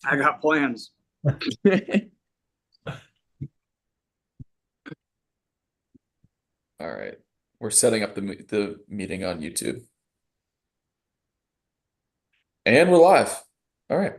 I got plans. All right. We're setting up the meeting on YouTube. And we're live. All right.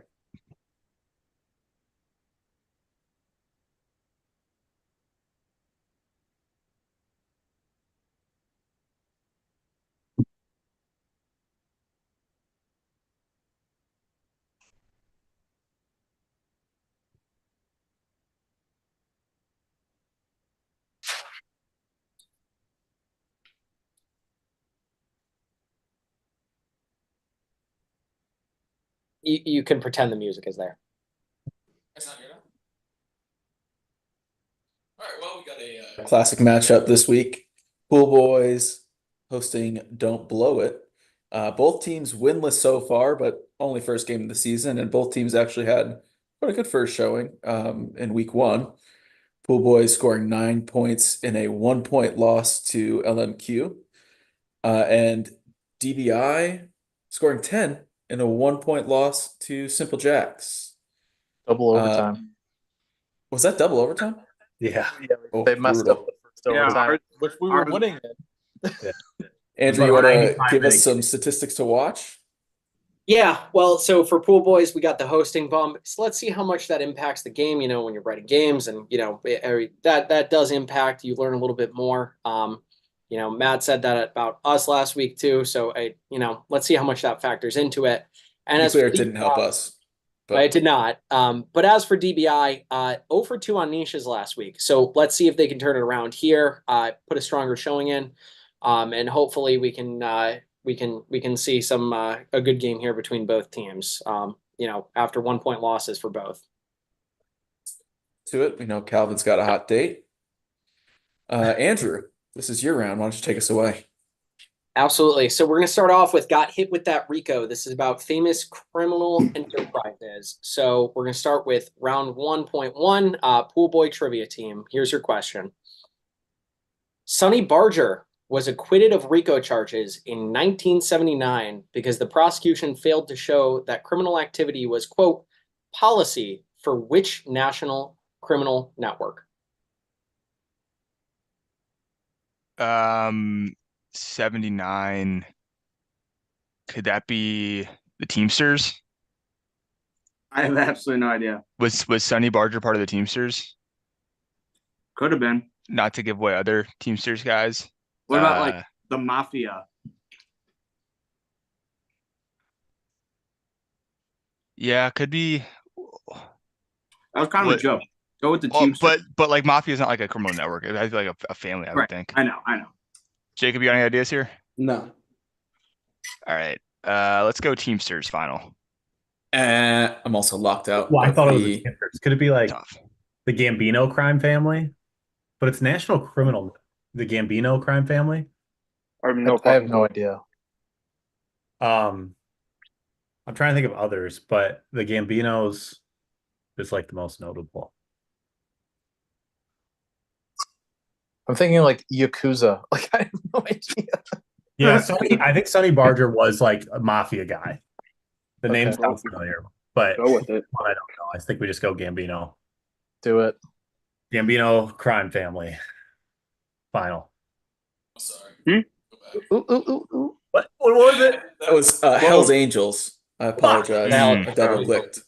You can pretend the music is there. That's not here now. All right. Well, we got a classic matchup this week. Pool Boys hosting Don't Blow It. Both teams winless so far, but only first game of the season, and both teams actually had quite a good first showing in week one. Pool Boys scoring 9 points in a 1 point loss to LMQ, and DBI scoring 10 in a 1 point loss to Simple Jacks. Double Uh, overtime. Was that double overtime? Yeah. Oh, They messed up brutal. the first Yeah, overtime, which we were ours- winning in. Andrew, about you want to 95 give us minutes. some statistics to watch? Yeah, well, so for Pool Boys, we got the hosting bump. So let's see how much that impacts the game. When you're writing games, and that does impact. You learn a little bit more. Matt said that about us last week too. So let's see how much that factors into it. And To be as clear, for it didn't help us. it did not. But as for DBI, 0 for 2 on niches last week. So let's see if they can turn it around here. Put a stronger showing in, and hopefully we can see some a good game here between both teams. After 1 point losses for both. To it, we know Calvin's got a hot date. Andrew, this is your round. Why don't you take us away? Absolutely. So we're going to start off with Got Hit with That Rico. This is about famous criminal enterprises. So we're going to start with round 1.1, Pool Boy Trivia Team. Here's your question. Sonny Barger was acquitted of RICO charges in 1979 because the prosecution failed to show that criminal activity was, quote, policy for which national criminal network? 79. Could that be the Teamsters? I have absolutely no idea. Was Sonny Barger part of the Teamsters? Could have been. Not to give away other Teamsters guys. What about like the mafia? Yeah, could be. That was kind of a joke. Go with the Well, team. but like mafia is not like a criminal network. I feel like a family, I would think. I know. Jacob, you got any ideas here? No. All right. Let's go Teamsters final. I'm also locked out. Well, I of thought it was the- the Skippers. Could it be like Tough. the Gambino crime family? But it's national criminal. The Gambino crime family. I have no idea. I'm trying to think of others, but the Gambinos is like the most notable. I'm thinking like Yakuza. Like I have no idea. Yeah, I think Sonny Barger was like a mafia guy. The Okay. name's not familiar, but Go with it. I don't know. I think we just go Gambino. Do it. Gambino crime family. Final. Sorry. Ooh. What was it? That was Hell's Angels. I apologize. Mm. I double clicked.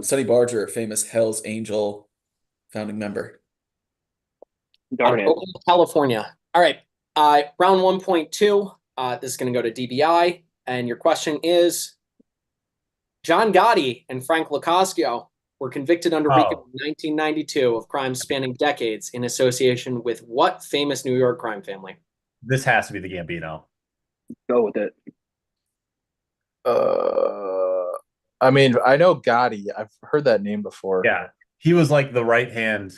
Sonny Barger, famous Hell's Angel founding member. Out of Oakland, California. All right. Round 1.2. This is going to go to DBI. And your question is, John Gotti and Frank Locascio were convicted under RICO in 1992 of crimes spanning decades in association with what famous New York crime family? This has to be the Gambino. Go with it. I mean, I know Gotti. I've heard that name before. Yeah. He was like the right hand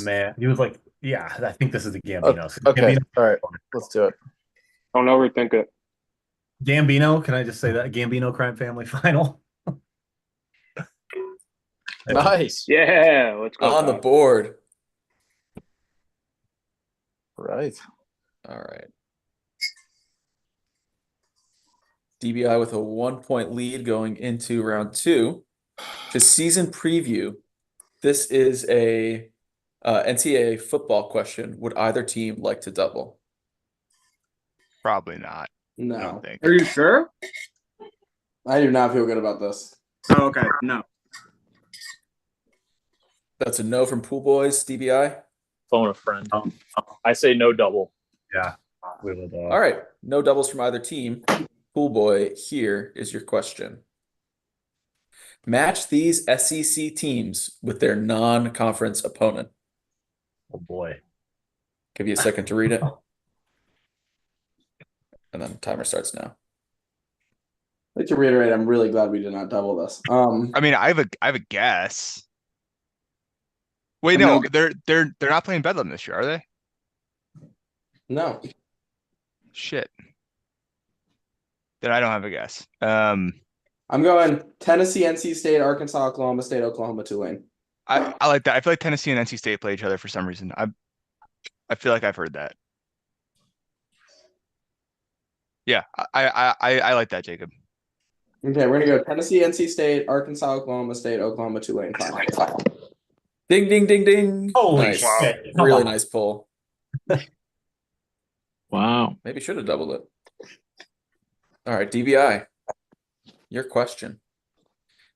man. He was like, yeah, I think this is the Gambino. So Okay. Gambino, All right. Let's do it. Don't overthink it. Gambino, can I just say that? Gambino crime family final. Nice. Yeah, let's go. On the board. Right. All right. DBI with a 1-point lead going into round 2. To season preview, this is a NCAA football question. Would either team like to double? Probably not. I No. don't think. Are you sure? I do not feel good about this. Oh, okay. No. That's a no from Pool Boys. DBI. Phone a friend. I say no double. Yeah. We would, All right, no doubles from either team. Pool Boy, here is your question. Match these SEC teams with their non-conference opponent. oh boy. Give you a second to read it. And then timer starts now. I'd like to reiterate, I'm really glad we did not double this. I mean, I have a guess. Wait, No. no, they're not playing Bedlam this year, are they? No. Shit. Then I don't have a guess. I'm going Tennessee, NC State, Arkansas, Oklahoma State, Oklahoma, Tulane. I like that. I feel like Tennessee and NC State play each other for some reason. I feel like I've heard that. Yeah, I like that, Jacob. Okay, we're gonna go Tennessee, NC State, Arkansas, Oklahoma State, Oklahoma, Tulane. Final. Ding, ding, ding, ding. Holy Nice. shit. Come Really on. nice pull. Wow. Maybe should have doubled it. All right, DBI. Your question.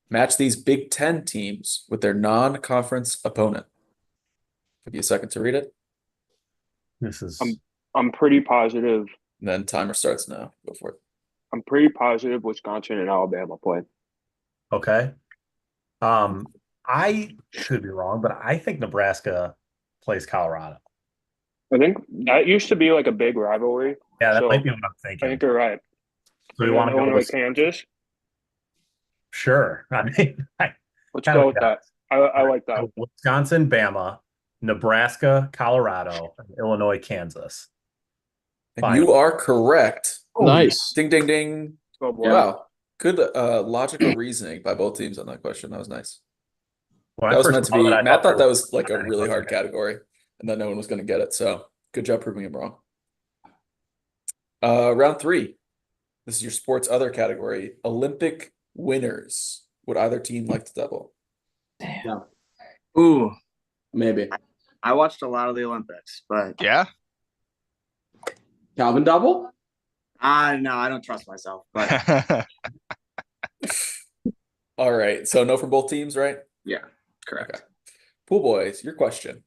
Match these Big Ten teams with their non-conference opponent. Give you a second to read it. This is I'm pretty positive. And then timer starts now. Go for it. I'm pretty positive Wisconsin and Alabama play. okay. I could be wrong, but I think Nebraska plays Colorado. I think that used to be like a big rivalry. Yeah, that So, might be what I'm I thinking. think you're right. So we want to go Illinois, with Kansas. sure. I mean, Let's Kinda go like with that. I like that. Wisconsin, Bama, Nebraska, Colorado, and Illinois, Kansas. And Fine. you are correct. Nice. Ding, ding, ding. Go boys. Wow. Good logical reasoning by both teams on that question. That was nice. When I That was first meant to saw be. that, I Matt thought there that was like a Okay, really okay. hard category and that no one was going to get it. So good job proving him wrong. Round 3. This is your sports other category. Olympic winners. Would either team like to double? Ooh, Maybe. I watched a lot of the Olympics, but Yeah. Calvin double? no, I don't trust myself. But All right. So no from both teams, right? yeah, correct. Okay. Pool Boys, your question.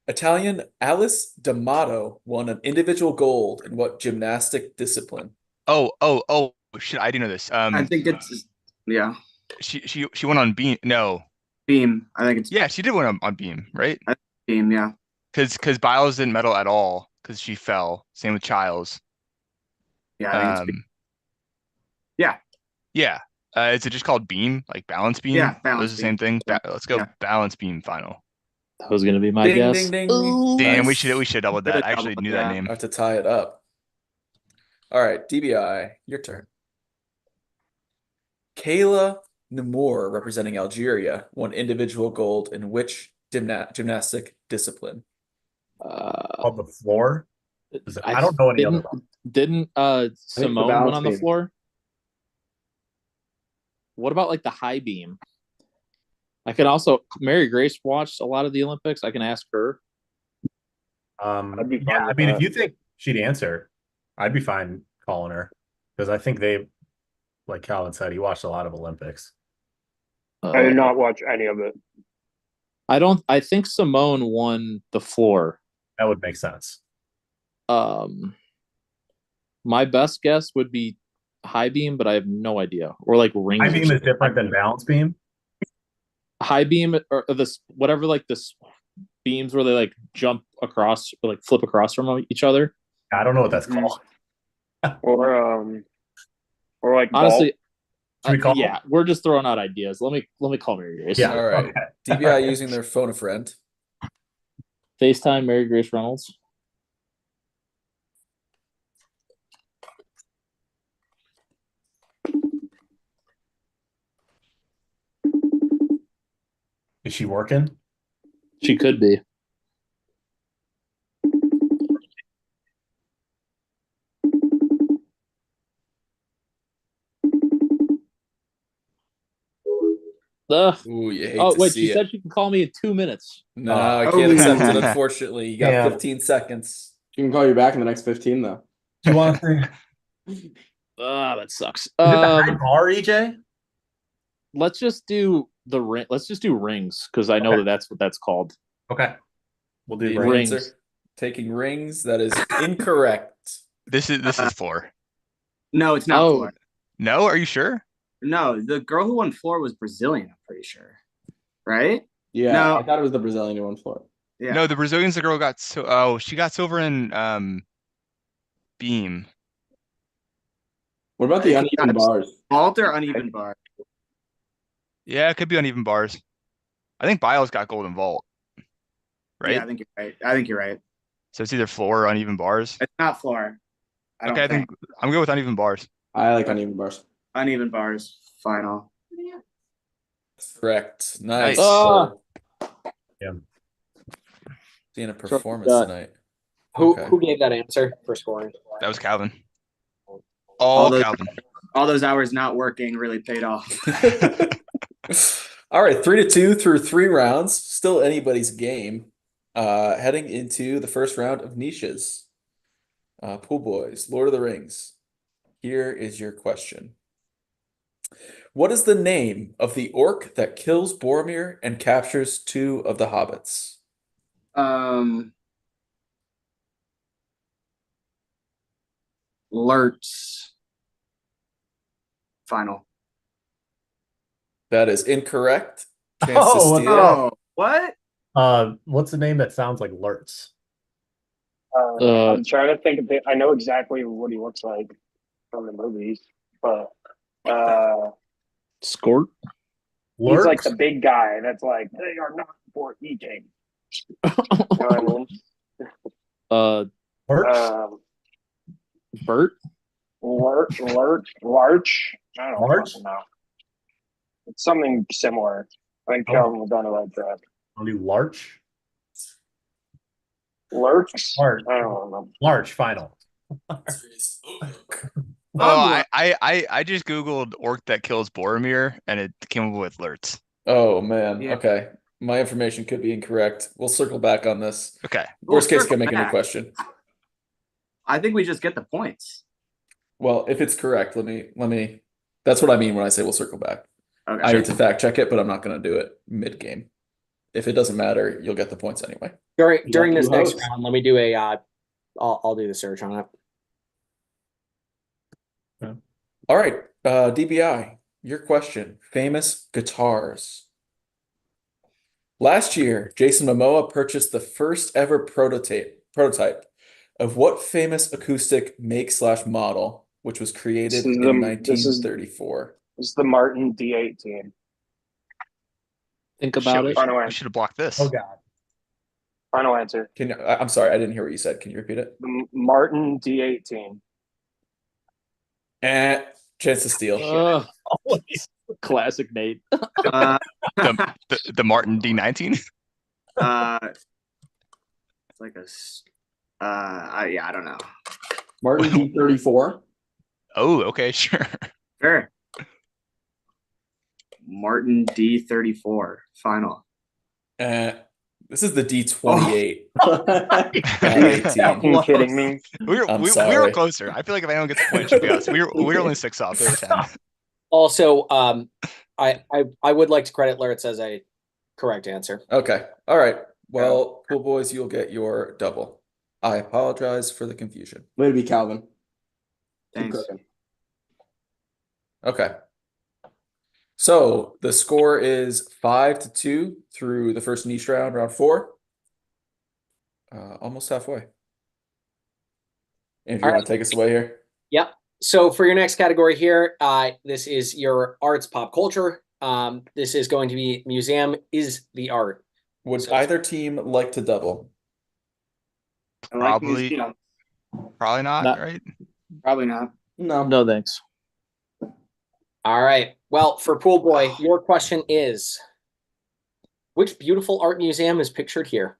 Italian Alice D'Amato won an individual gold in what gymnastic discipline? Oh, shit, I didn't know this. I think it's She went on beam. No. beam. I think it's Yeah, she did win on beam, right? beam. Yeah. Because Biles didn't medal at all because she fell. Same with Childs. Yeah. I think it's beam. Yeah. Is it just called beam? Like balance beam? Yeah, balance Those are the same thing. Let's go Yeah. balance beam final. That was gonna be my Ding, guess. ding, ding. Damn, we Nice. should double that. Could've I actually doubled knew that that. name. I have to tie it up. All right, DBI, your turn. Kayla Namour, representing Algeria, won individual gold in which gymnastic discipline? On the floor. I I don't know any other didn't- one. Didn't Simone balance win on the beam. floor? What about like the high beam? I can also Mary Grace watched a lot of the Olympics. I can ask her. I'd be fine Yeah, I with mean, that. if you think she'd answer, I'd be fine calling her because I think they, like Calvin said, he watched a lot of Olympics. I did not watch any of it. I think Simone won the floor. That would make sense. My best guess would be high beam, but I have no idea. Or like rings. High or beam is something. different than balance beam. High beam or this whatever like this beams where they like jump across or like flip across from each other. I don't know what that's Mhm. called. Or like Honestly, Should we call yeah, we're just throwing out ideas. Let me call Mary Grace. Yeah. All right. Okay. DBI using their phone a friend. FaceTime Mary Grace Reynolds. Is she working? She could be. Ooh, you hate Oh to wait, see she it. said she can call me in 2 minutes. No, I can't accept it. Unfortunately, you got 15 seconds. She can call you back in the next 15 though. Do you want to say? That sucks. Is it the high bar, EJ? Let's just do the ring. Let's just do rings because I know Okay. that's what that's called. Okay. We'll do The rings. answer, taking rings. That is incorrect. This is floor. No, it's not Oh. floor. No, are you sure? No, the girl who won floor was Brazilian, I'm pretty sure. Right? Yeah, No. I thought it was the Brazilian who won floor. Yeah. No, the Brazilians, the girl got she got silver in beam. What about the I think uneven that's- bars? Vault or uneven bar? Yeah, it could be uneven bars. I think Biles got golden vault. Right? Yeah, I think you're right. I think you're right. So it's either floor or uneven bars. It's not floor. I don't Okay, I think. think I'm good with uneven bars. I like uneven bars. Uneven bars. Final. Correct. Nice. Nice. Yeah. Seeing a performance tonight. Who Okay. who gave that answer for scoring? That was Calvin. All All those- Calvin. All those hours not working really paid off. All right, 3-2 through 3 rounds. Still anybody's game. Heading into the first round of niches. Pool Boys, Lord of the Rings. Here is your question. What is the name of the orc that kills Boromir and captures 2 of the hobbits? Lurtz. Final. That is incorrect. Chance to Oh, steal. Oh, what? What's the name that sounds like Lurtz? I'm trying to think of it. I know exactly what he looks like from the movies, but Skort. he's like Lurtz? the big guy that's like, they are not for eating. You know what I mean? Lurtz? Bert. Larch. I don't Larch? fucking know. It's something similar. I think Oh. Calvin was on the right track. I'll do Larch. Lurch? Larch. I don't know. Larch, final. Oh, I just Googled orc that kills Boromir and it came up with Lurtz. Oh, man. Yeah. Okay. My information could be incorrect. We'll circle back on this. Okay. Worst case, circle can make a new back. question. I think we just get the points. Well, if it's correct, let me. That's what I mean when I say we'll circle back. Okay. I need to fact check it, but I'm not going to do it mid-game. If it doesn't matter, you'll get the points anyway. During this Lucky next host. round, let me do a I'll do the search on it. All right, DBI, your question. Famous guitars. Last year, Jason Momoa purchased the first ever prototype of what famous acoustic make/model, which was created This is in the- 1934. It's the Martin D18. Think about it. Final We answer. should have blocked this. Oh, God. Final answer. I'm sorry, I didn't hear what you said. Can you repeat it? The Martin D18. Chance to steal. Classic Nate. Uh, The Martin D19. it's like yeah, I don't know. Martin D34. Oh, okay, sure. Sure. Martin D34 final. This is the D28. Fucking kidding me? We were sorry. closer. I feel like if anyone gets the point, it should be us. We were only 6 off. They were 10. Also, I would like to credit Lurtz as a correct answer. Okay. All right. Well, Pool Boys, you'll get your double. I apologize for the confusion. Way to be Calvin. Keep Thanks. cooking. Okay. So the score is 5-2 through the first niche round, round 4. Almost halfway. And if you All want to take us away here. Yep. So for your next category here, this is your arts pop culture. This is going to be museum is the art. Would So- either team like to double? I like Probably. museum. Probably not, Not- right? Probably not. No. No thanks. All right. Well, for Pool Boy, your question is, which beautiful art museum is pictured here?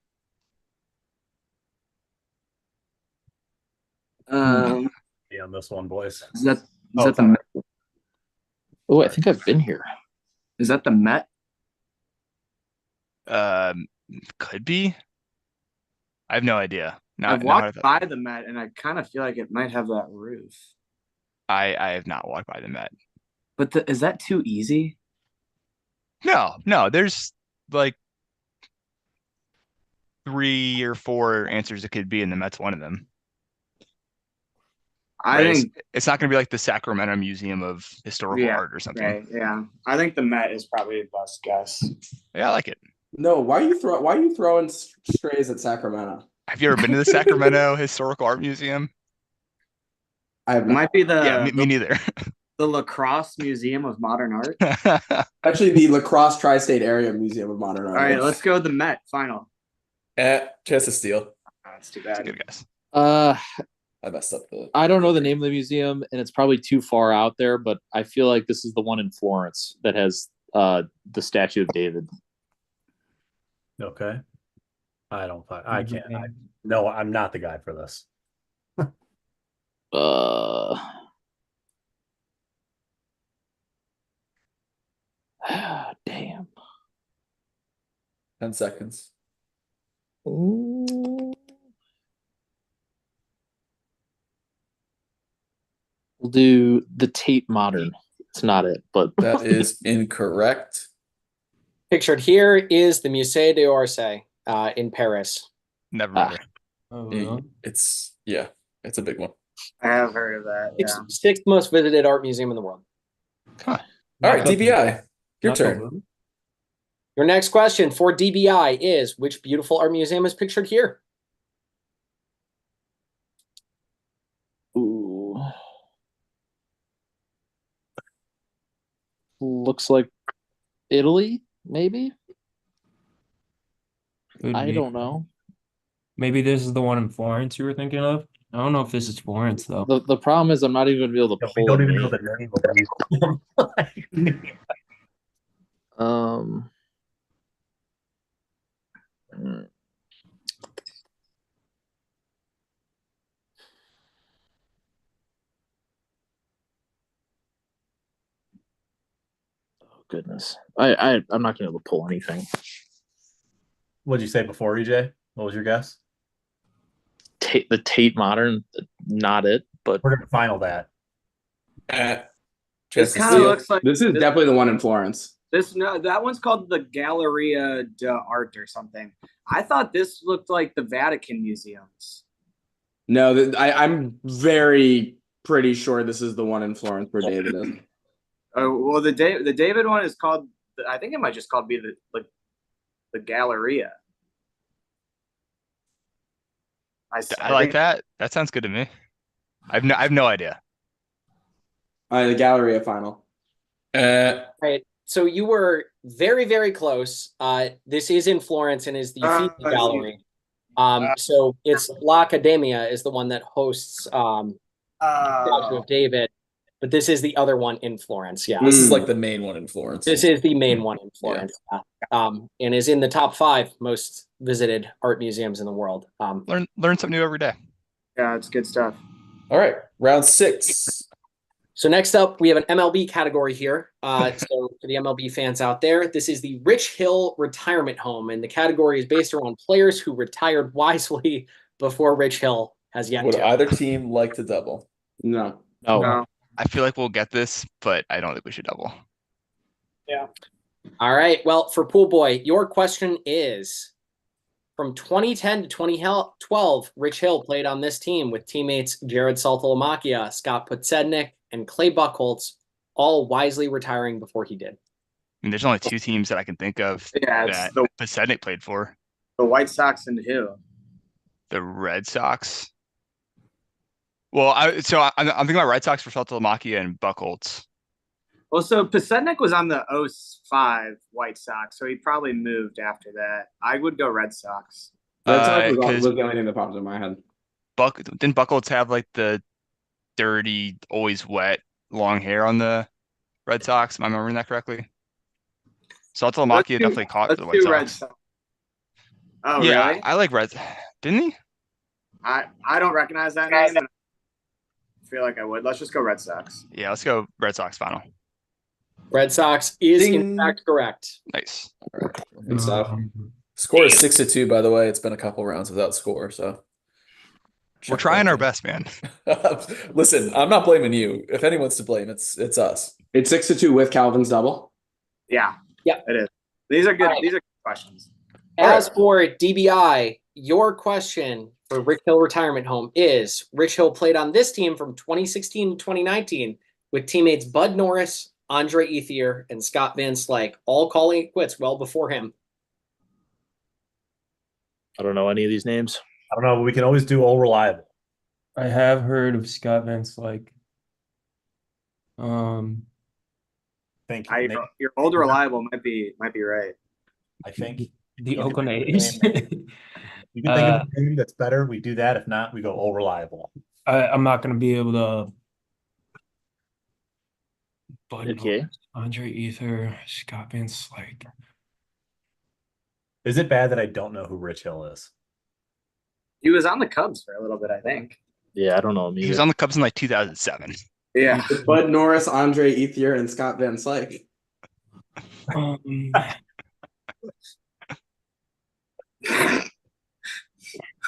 Be on this one, boys. Is that Oh, the Oh, I think I've been here. is that the Met? Could be. I have no idea. I've Not walked by the Met, and I kind of feel like it might have that roof. I have not walked by the Met. But is that too easy? No. There's like 3 or 4 answers it could be, and the Met's one of them. I Right? think It's not going to be like the Sacramento Museum of Historical Art or something. right, yeah. I think the Met is probably the best guess. Yeah, I like it. No, why are you throwing strays at Sacramento? Have you ever been to the Sacramento Historical Art Museum? I have It not. might be Yeah, me neither. the Lacrosse Museum of Modern Art. Actually, the Lacrosse Tri-State Area Museum of Modern Art. All right, let's go with the Met final. Chance to steal. That's too That's a bad. good guess. I messed up the. I don't know the name of the museum, and it's probably too far out there, but I feel like this is the one in Florence that has the statue of David. Okay. I can't. No, I'm not the guy for this. Damn. 10 seconds. We'll do the Tate Modern. It's not it, but That is incorrect. Pictured here is the Musée d'Orsay in Paris. Never met her. It's it's a big one. I have heard of that. Yeah. Sixth most visited art museum in the world. All right, DBI, your turn. Your next question for DBI is, which beautiful art museum is pictured here? ooh. Looks like Italy, maybe? I don't know. Maybe this is the one in Florence you were thinking of. I don't know if this is Florence though. The problem is I'm not even going to be able to We pull don't a even know name. the name of the museum. Hmm. Oh goodness. I'm not gonna be able to pull anything. What'd you say before, EJ? What was your guess? The Tate Modern, not it, but We're gonna final that. This kind of looks like This is definitely the one in Florence. that one's called the Galleria d'Art or something. I thought this looked like the Vatican museums. No, I'm very pretty sure this is the one in Florence where David is. Well, the David one is called. I think it might just called be the Galleria. I like that. That sounds good to me. I have no idea. All right, the Galleria final. Right. So you were very, very close. This is in Florence and is the Uffizi Gallery. So it's L'Accademia is the one that hosts Statue of David, but this is the other one in Florence. Yeah, This is like the main one in Florence. this is the main one in Florence, and is in the top 5 most visited art museums in the world. Learn something new every day. Yeah, it's good stuff. All right, round 6. So next up, we have an MLB category here. So for the MLB fans out there, this is the Rich Hill Retirement Home, and the category is based around players who retired wisely before Rich Hill has yet Would to. either team like to double? No. No. I feel like we'll get this, but I don't think we should double. Yeah. All right. Well, for Pool Boy, your question is, from 2010 to 2012, Rich Hill played on this team with teammates Jared Saltalamacchia, Scott Podsednik, and Clay Buchholz, all wisely retiring before he did. I mean, there's only 2 teams that I can think of Yeah, it's that the Pasednik played for. White Sox and who? The Red Sox. Well, I'm thinking about Red Sox for Saltalamacchia and Buchholz. Well, so Pasednik was on the 05 White Sox, so he probably moved after that. I would go Red Sox. Red Sox was 'cause the only thing that popped in my head. Didn't Buchholz have like the dirty, always wet, long hair on the Red Sox? Am I remembering that correctly? Saltalamacchia definitely caught for the White Red Sox. Sox. Oh, Yeah, really? I like Red. Didn't he? I don't recognize that name. And I feel like I would. Let's just go Red Sox. Yeah, let's go Red Sox final. Red Sox is Ding. in fact correct. Nice. I think so. Score is 6-2, by the way. It's been a couple rounds without score, so We're check trying that our in. best, man. Listen, I'm not blaming you. If anyone's to blame, it's us. It's 6-2 with Calvin's double. Yeah. Yep. It is. These are good. All right. These are good questions. As for DBI, your question for Rich Hill Retirement Home is: Rich Hill played on this team from 2016 to 2019 with teammates Bud Norris, Andre Ethier, and Scott Van Slyke, all calling it quits well before him. I don't know any of these names. I don't know, but we can always do all reliable. I have heard of Scott Van Slyke. Thank you. Nate. Your old reliable might be right. I think The Oakland A's. you can think of a name that's better. We do that. If not, we go all reliable. I'm not gonna be able to. Bud Okay. Norris, Andre Ether, Scott Van Slyke. Is it bad that I don't know who Rich Hill is? He was on the Cubs for a little bit, I think. Yeah, I don't know him He was either. on the Cubs in like 2007. Yeah. It's Bud Norris, Andre Ethier, and Scott Van Slyke.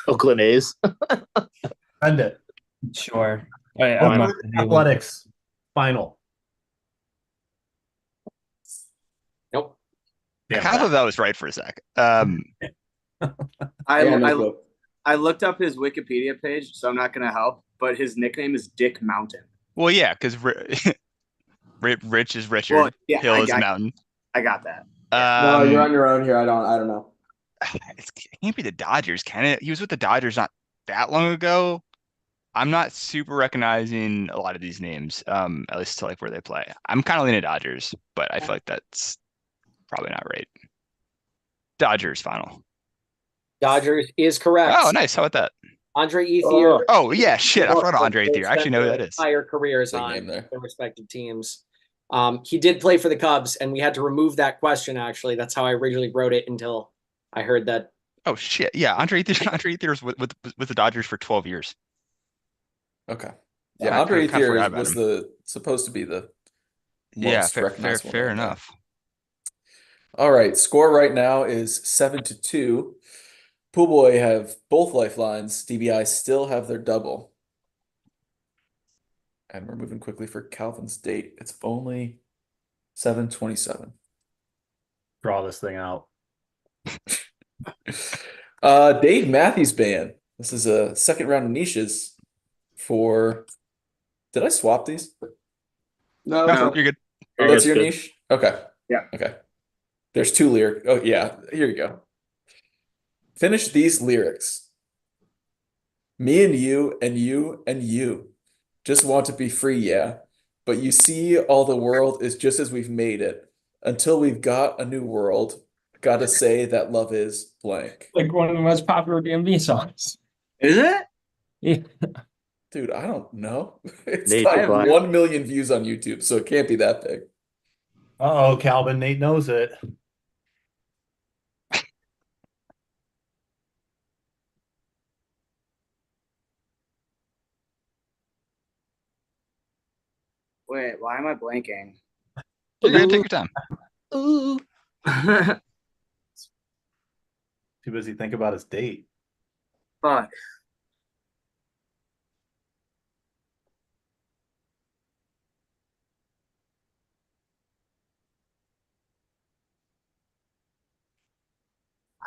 Oakland A's. Send it. Sure. I'm not gonna be able to- Athletics final. Nope. I Damn kind of that. thought that was right for a sec. I looked up his Wikipedia page, so I'm not going to help. But his nickname is Dick Mountain. Well, yeah, because Rich is Richard. Well, yeah, Hill is Mountain. I got that. No, you're on your own here. I don't know. It can't be the Dodgers, can it? He was with the Dodgers not that long ago. I'm not super recognizing a lot of these names, at least to like where they play. I'm kind of leaning Dodgers, but I feel like that's probably not right. Dodgers final. Dodgers is correct. Oh, nice. How about that? Andre Ethier. Oh, yeah, shit. I forgot Andre Ethier. I actually know who that is. Entire careers Big on name there. their respective teams. He did play for the Cubs, and we had to remove that question. Actually, that's how I originally wrote it until I heard that. Oh shit. Yeah, Andre Ethier was with the Dodgers for 12 years. Okay. Yeah, Yeah, Andre kinda forgot Ethier about was him. supposed to be the Yeah, most fair recognizable name there. enough. All right, score right now is 7-2. Pool Boy have both lifelines. DBI still have their double. And we're moving quickly for Calvin's date. It's only 7:27. Draw this thing out. Dave Matthews Band. This is a second round of niches for. Did I swap these? No, No. You're good. Oh, that's your good. niche? Okay. Yeah. Okay. There's two lyrics. Oh, yeah. Here you go. Finish these lyrics. Me and you and you and you just want to be free, yeah. But you see, all the world is just as we've made it. Until we've got a new world, gotta say that love is blank. Like one of the most popular DMV songs. Is it? Yeah. Dude, I don't know. It's Nate, got goodbye. 1 million views on YouTube, so it can't be that big. Uh-oh, Calvin. Nate knows it. Wait, why am I blanking? You're gonna take your time. Ooh. Too busy thinking about his date. Fuck.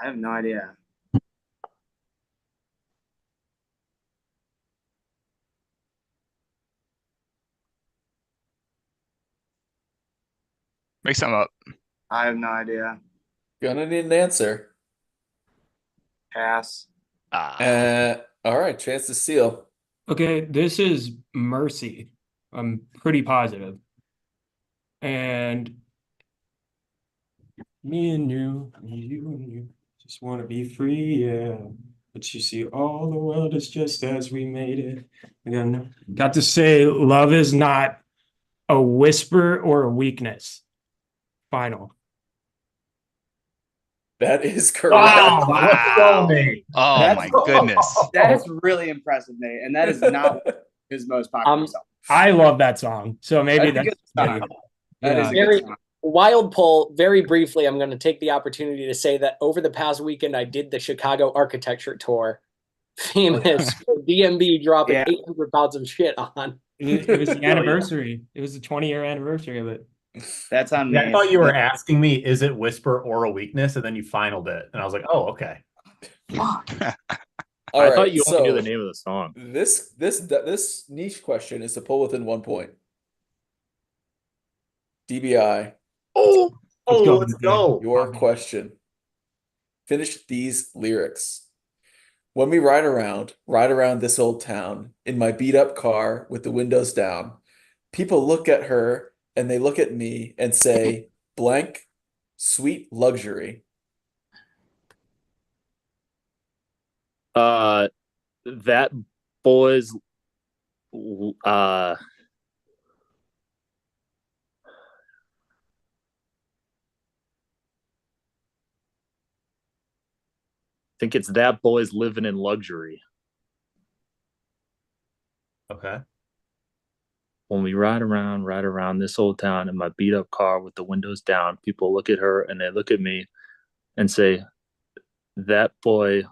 I have no idea. Make something up. I have no idea. Gonna need an answer. Pass. All right, chance to steal. Okay, this is Mercy. I'm pretty positive. And me and you and you just want to be free, yeah. But you see, all the world is just as we made it. Again, got to say, love is not a whisper or a weakness. Final. That is correct. Wow. Oh That's- my goodness. That is really impressive, Nate. And that is not his most popular song. I love that song, so maybe I think that's it's not. That Yeah. is a Very, good song. Wild poll, very briefly, I'm going to take the opportunity to say that over the past weekend, I did the Chicago architecture tour. Famous for DMB dropping 800 pounds of shit on. It was the anniversary. It was the 20-year anniversry of it. That's on me. I thought you were asking me, is it whisper oral weakness? And then you finaled it. And I was like, oh, okay. All I right, thought you only knew so the name of the song. this niche question is to pull within 1 point. DBI, Let's go. your question. Finish these lyrics. When we ride around this old town in my beat up car with the windows down, people look at her and they look at me and say, blank, sweet luxury. That boy's I think it's that boy's living in luxury. Okay. When we ride around this old town in my beat up car with the windows down, people look at her and they look at me and say, that boy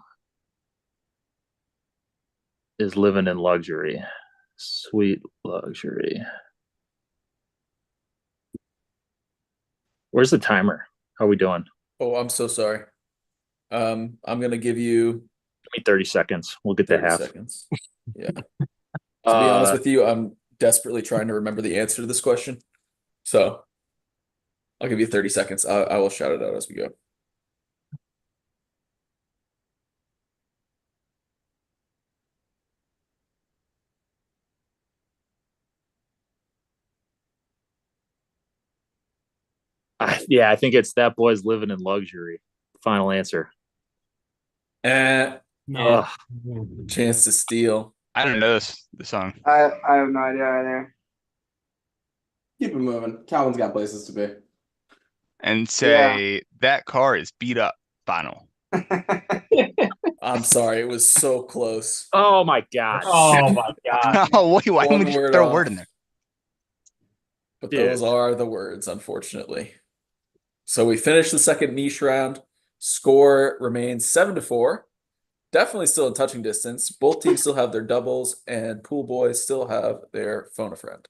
is living in luxury. Sweet luxury. Where's the timer? How are we doing? Oh, I'm so sorry. I'm gonna give you Give me 30 seconds. We'll get to 30 half. seconds. Yeah. To be honest with you, I'm desperately trying to remember the answer to this question. So I'll give you 30 seconds. I will shout it out as we go. I think it's that boy's living in luxury. Final answer. No. Ugh. Chance to steal. I don't know the song. I have no idea either. Keep it moving. Calvin's got places to be. And say that car is beat up. Final. I'm sorry, it was so close. Oh my god. Oh my god. Oh, wait, why One didn't we word throw a off. word in there? But Yeah. those are the words, unfortunately. So we finished the second niche round. Score remains 7-4. Definitely still in touching distance. Both teams still have their doubles, and Pool Boys still have their phone a friend.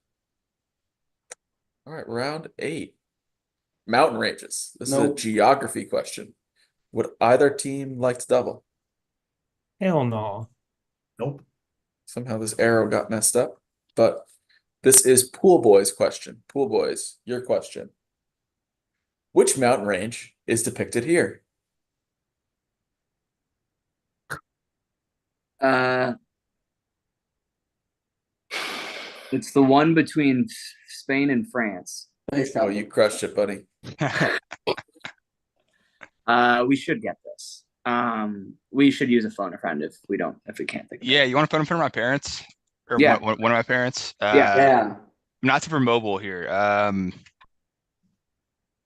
All right, round 8. Mountain ranges. This is a geography question. Would either team like to double? Hell no. Nope. Somehow this arrow got messed up. But this is Pool Boys' question. Pool Boys, your question. Which mountain range is depicted here? It's the one between Spain and France. Thanks, Oh, Calvin. you crushed it, buddy. We should get this. We should use a phone a friend if we can't think of Yeah, it. you want to put in front of my parents? Or Yeah. one of my parents? Yeah. Not super mobile here.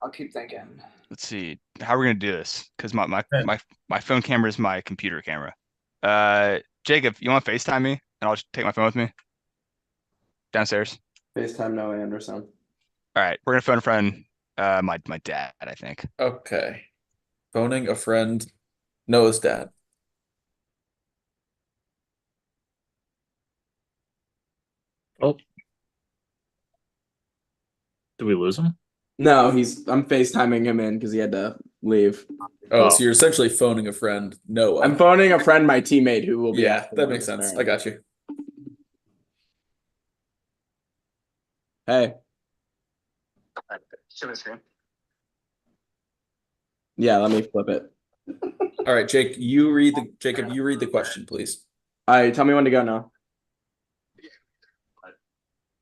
I'll keep thinking. Let's see. How are we gonna do this? Because my phone camera is my computer camera. Jacob, you want to FaceTime me? And I'll just take my phone with me downstairs. FaceTime Noah Anderson. All right, we're gonna phone a friend. My dad, I think. Okay. Phoning a friend, Noah's dad. Oh. Did we lose him? No, I'm FaceTiming him in because he had to leave. Oh, so you're essentially phoning a friend, Noah. I'm phoning a friend, my teammate, who will be. Yeah, that makes sense. I got you. Hey. Show me the screen. Yeah, let me flip it. All right, Jacob, you read the question, please. All right, tell me when to go now.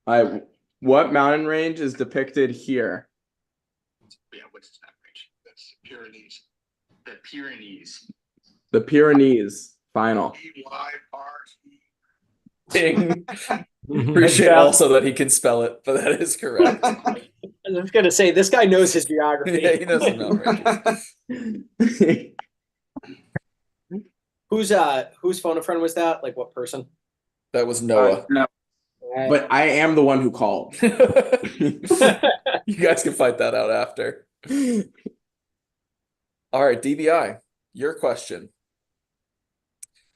All right, what mountain range is depicted here? Yeah, what's that range? That's Pyrenees. The Pyrenees. The Pyrenees. Final. Ding. Appreciate also that he can spell it, but that is correct. I was gonna say this guy knows his geography. Yeah, he knows the mountain ranges. Whose phone a friend was that? Like what person? That was Noah. No. But I am the one who called. You guys can fight that out after. All right, DBI, your question.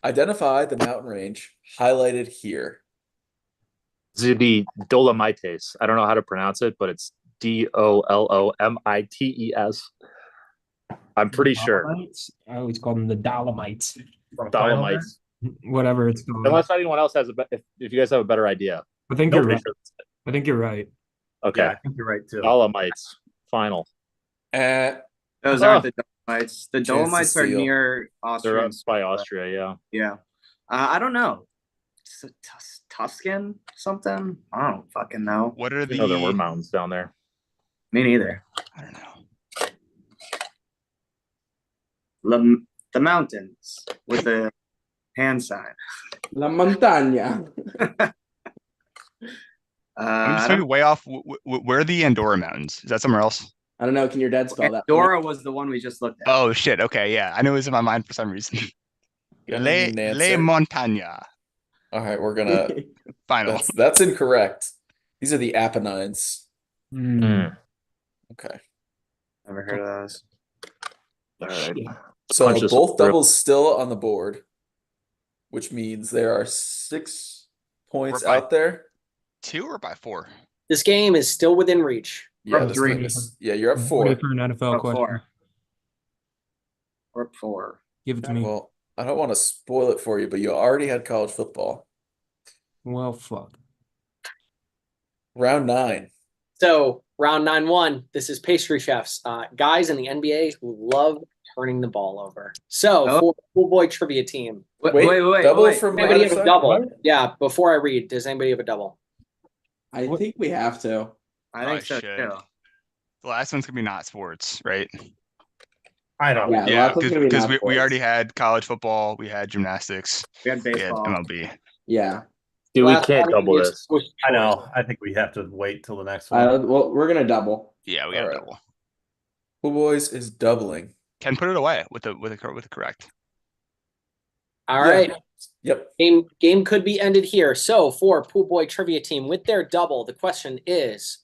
Identify the mountain range highlighted here. This would be Dolomites. I don't know how to pronounce it, but it's Dolomites. I'm pretty sure. Dolomites? I always call them the Dolomites. Dolomites. Whatever it's called. Unless anyone else has if you guys have a better idea. I think you're Nobody right. should. I think you're right. Okay. Yeah, I think you're right too. Dolomites. Final. Those aren't the Dolomites. The Chance to Dolomites are steal. near Austria. They're up and by Switzerland. Austria, yeah. Yeah. I don't know. Tuscan something? I don't fucking know. What are You know there were the? mountains down there. Me neither. I don't know. The mountains with the hand sign. La montaña. I'm just I maybe don't- way off. Where are the Andorra Mountains? Is that somewhere else? I don't know. Can your dad spell that? Dora was the one we just looked at. Oh shit. Okay, yeah, I knew it was in my mind for some reason. Gonna Le need an Le answer. Montaña. All right, we're gonna. Final. That's incorrect. These are the Apennines. Mm. Okay. Never heard of those. All right. So Punch us both through. doubles still on the board, which means there are 6 points We're by- out there. 2 or by 4? This game is still within reach. Yeah, Up this three. thing is, yeah, you're up I'm 4. ready for an NFL Up question. 4. We're up 4. Give it to me. Well, I don't want to spoil it for you, but you already had college football. Well, fuck. Round 9. So round 9-1. This is pastry chefs, guys in the NBA who love turning the ball over. So Oh. for Pool Boy trivia team, Wait, double from anybody my have a side? double? Yeah. Before I read, does anybody have a double? I think we have to. I think I so should. too. The last one's gonna be not sports, right? I don't. Yeah, Yeah, lots of gonna be because not we sports. already had college football, we had gymnastics, We had we had baseball. MLB. Yeah. Dude, we Last can't one double is this. Squish I Choice. know. I think we have to wait till the next one. Well, we're gonna double. Yeah, we got All a right. double. Pool Boys is doubling. Can put it away with the correct. All Yeah. right. Yep. Game could be ended here. So for Pool Boy trivia team with their double, the question is,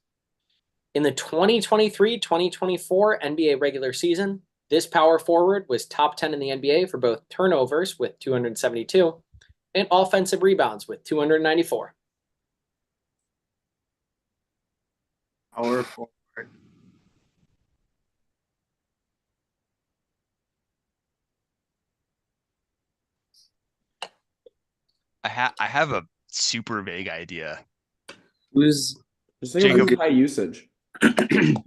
in the 2023-2024 NBA regular season, this power forward was top 10 in the NBA for both turnovers with 272 and offensive rebounds with 294. Power forward. I have a super vague idea. Who's Just think of Jacob. high usage.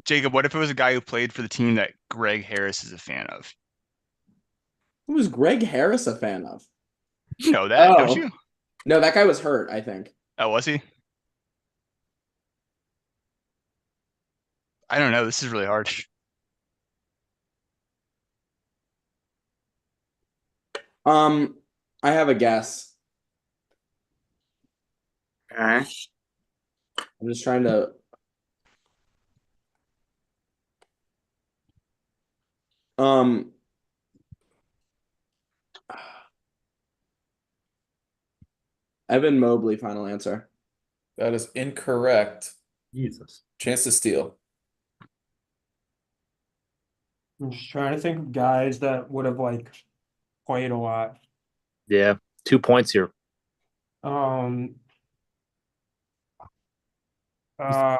Jacob, what if it was a guy who played for the team that Greg Harris is a fan of? Who was Greg Harris a fan of? You know that, Oh. don't you? No, that guy was hurt, I think. Oh, was he? I don't know. This is really hard. I have a guess. okay? I'm just trying to. Evan Mobley, final answer. That is incorrect. Jesus. Chance to steal. I'm just trying to think of guys that would have like played a lot. Yeah. 2 points here. I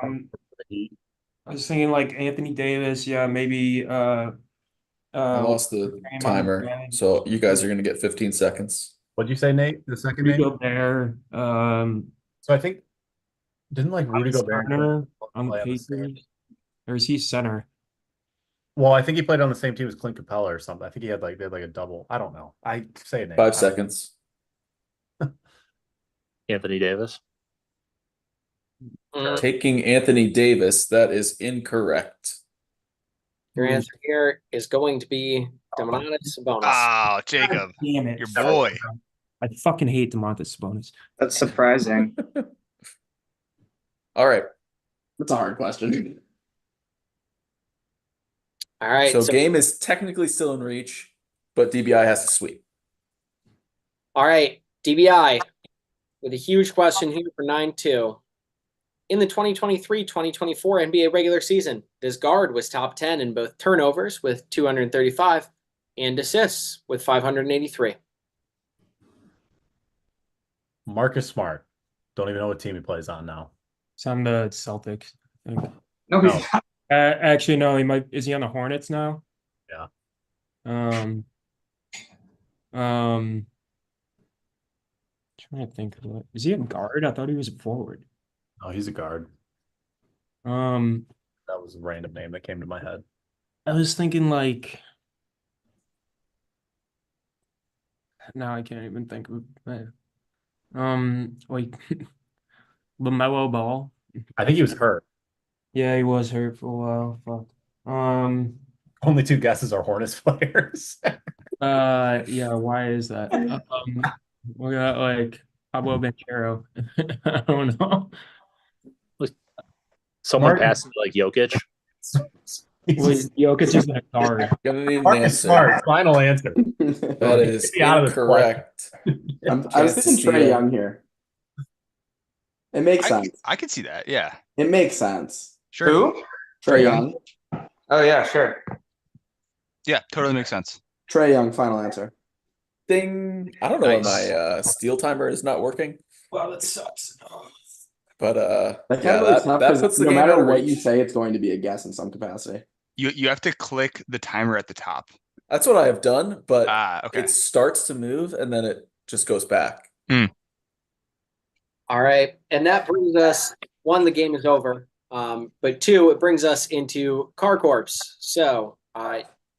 was thinking like Anthony Davis, yeah, maybe I lost the Draymond timer, Green. so you guys are going to get 15 seconds. What'd you say, Nate? The second Rudy name? Gobert, So I think didn't like Rudy Gobert center on the play on the same- Pacers, or is he center? Well, I think he played on the same team as Clint Capella or something. I think they had like a double. I don't know. I say a name. 5 seconds. Anthony Davis. Taking Anthony Davis, that is incorrect. Your answer here is going to be Domantas Sabonis. Oh, Jacob, Damn it. your boy. I fucking hate Domantas Sabonis. That's surprising. All right. That's a hard question. All right. So game is technically still in reach, but DBI has to sweep. All right, DBI with a huge question here for 9-2. in the 2023-2024 NBA regular season, this guard was top 10 in both turnovers with 235 and assists with 583. Marcus Smart. Don't even know what team he plays on now. It's on the Celtics, I think. No, No. he's not. Actually, no, he might. Is he on the Hornets now? Yeah. Trying to think of it. Is he a guard? I thought he was a forward. Oh, he's a guard. Um, That was a random name that came to my head. I was thinking like. Now I can't even think of it. Like LaMelo Ball. I think he was hurt. Yeah, he was hurt for a while. Fuck. Only two guesses are Hornets players. Yeah, why is that? We got like Pablo Banchero. I don't know. Someone Marcus- passing like Jokic. Wait, Jokic isn't a guard. Gonna need an Marcus answer. Smart. Final answer. That is Get out of this incorrect. I was thinking Trey Steal. Young here. It makes sense. I could see that. Yeah. It makes sense. Sure. Who? Trey Young. Oh yeah, sure. Yeah, totally makes sense. Trey Young, final answer. Ding. I don't know Nice. why my steal timer is not working. Wow, that sucks. But That yeah, kind of really tough that because puts the no game matter out of what you reach. say, it's going to be a guess in some capacity. You have to click the timer at the top. That's what I have done, but Okay. it starts to move and then it just goes back. All right. And that brings us, one, the game is over. But two, it brings us into Car Corps. So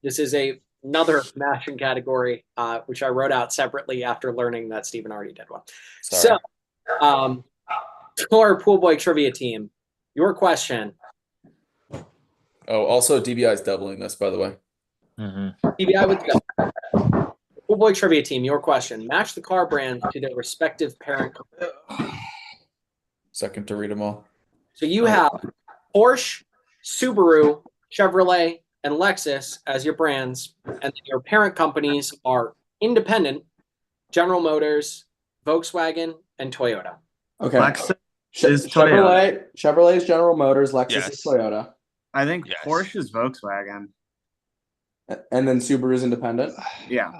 this is another matching category, which I wrote out separately after learning that Stephen already did one. Sorry. So for our Pool Boy trivia team, your question, Oh, also DBI is doubling this, by the way. DBI with the Pool Boy trivia team, your question, match the car brands to their respective parent company. Second to read them all. So you have Porsche, Subaru, Chevrolet, and Lexus as your brands, and your parent companies are independent, General Motors, Volkswagen, and Toyota. Okay. Lexus is Toyota. Chevrolet is General Motors, Lexus is Yes. Toyota, I think Yes. Porsche is Volkswagen. and then Subaru is independent. Yeah.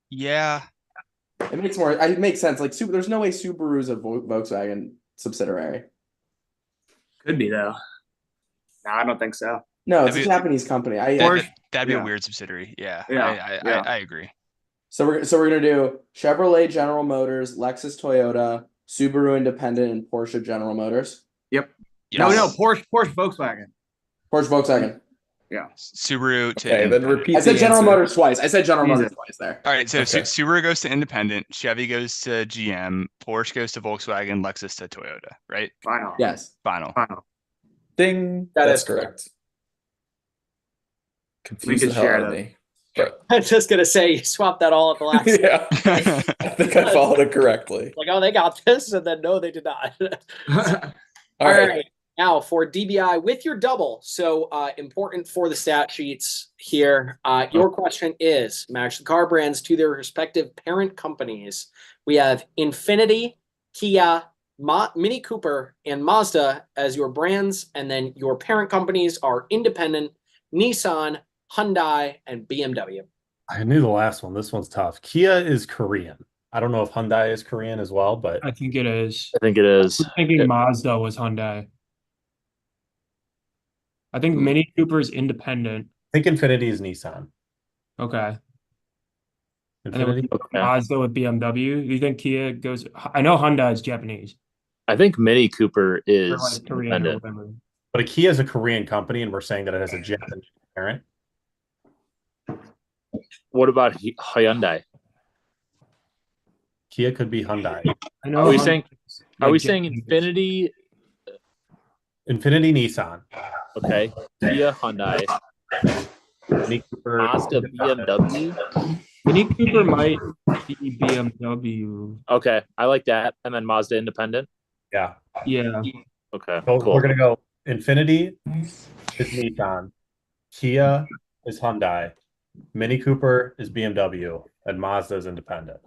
Yeah. It makes sense. Like there's no way Subaru is a Volkswagen subsidiary. Could be though. No, I don't think so. No, it's That'd a be- Japanese company. That'd be yeah. a weird subsidiary. Yeah. Yeah, yeah. I agree. So we're gonna do Chevrolet, General Motors, Lexus, Toyota, Subaru independent, and Porsche General Motors. Yep. Yes. No, Porsche Volkswagen. Porsche Volkswagen. Yeah. Subaru to Okay, then independent. repeat I said the General answer. Motors twice. I said General Jesus. Motors twice there. All right, so Okay. Subaru goes to independent, Chevy goes to GM, Porsche goes to Volkswagen, Lexus to Toyota, right? Final. Yes. Final. Final. Ding. That That's is correct. Confused could the hell share out of that. me. But I'm just gonna say you swapped that all at the last. yeah, I think I followed it correctly. Like, oh, they got this, and then no, they did not. All right. Now for DBI with your double. So important for the stat sheets here. Your question is match the car brands to their respective parent companies. We have Infiniti, Kia, Mini Cooper, and Mazda as your brands, and then your parent companies are independent, Nissan, Hyundai, and BMW. I knew the last one. This one's tough. Kia is Korean. I don't know if Hyundai is Korean as well, but I think it is. I think it is. I'm thinking Mazda was Hyundai. I think Mini Cooper is independent. I think Infinity is Nissan. Okay. Infinity? Okay. Mazda with BMW. You think Kia goes? I know Hyundai is Japanese. I think Mini Cooper Or is like Korean or independent. whatever. But a Kia is a Korean company, and we're saying that it has a Japanese parent. What about Hyundai? Kia could be Hyundai. I know. Are we Hyundai saying? is, Are like, we saying Japanese. Infinity? Infinity, Nissan. Okay. Kia, Hyundai, Mini Cooper. Mazda, BMW. Mini Cooper might be BMW. Okay, I like that. And then Mazda independent. Yeah. Yeah. Okay, So cool. we're gonna go Infinity is Nissan, Kia is Hyundai, Mini Cooper is BMW, and Mazda is independent.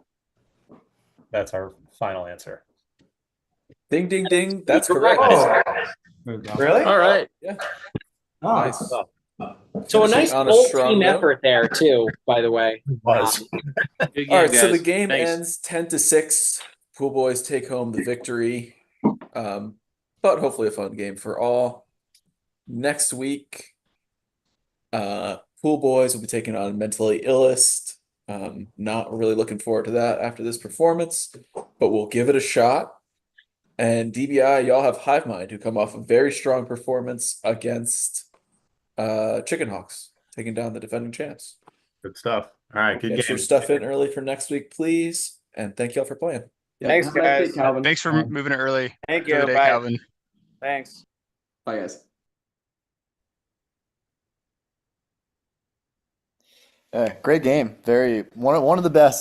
That's our final answer. Ding, ding, ding. That's Correct. correct. Really? All right. Yeah. Oh, Nice. So a Finishing nice on a full strong team note. effort there too, by the way. Was. Good All right, game, so the guys. game Thanks. ends 10-6. Pool boys take home the victory. But hopefully a fun game for all. Next week, pool boys will be taking on mentally illest. Not really looking forward to that after this performance, but we'll give it a shot. And DBI, y'all have Hive Mind, who come off a very strong performance against Chicken Hawks, taking down the defending champs. Good stuff. All right, good Get your game. stuff in early for next week, please. And thank y'all for playing. Thanks, Have a nice day, guys. Calvin. Thanks for moving it early. Thank Enjoy you. the day, Bye. Calvin. Thanks. Bye, guys. Great game. Very one of the best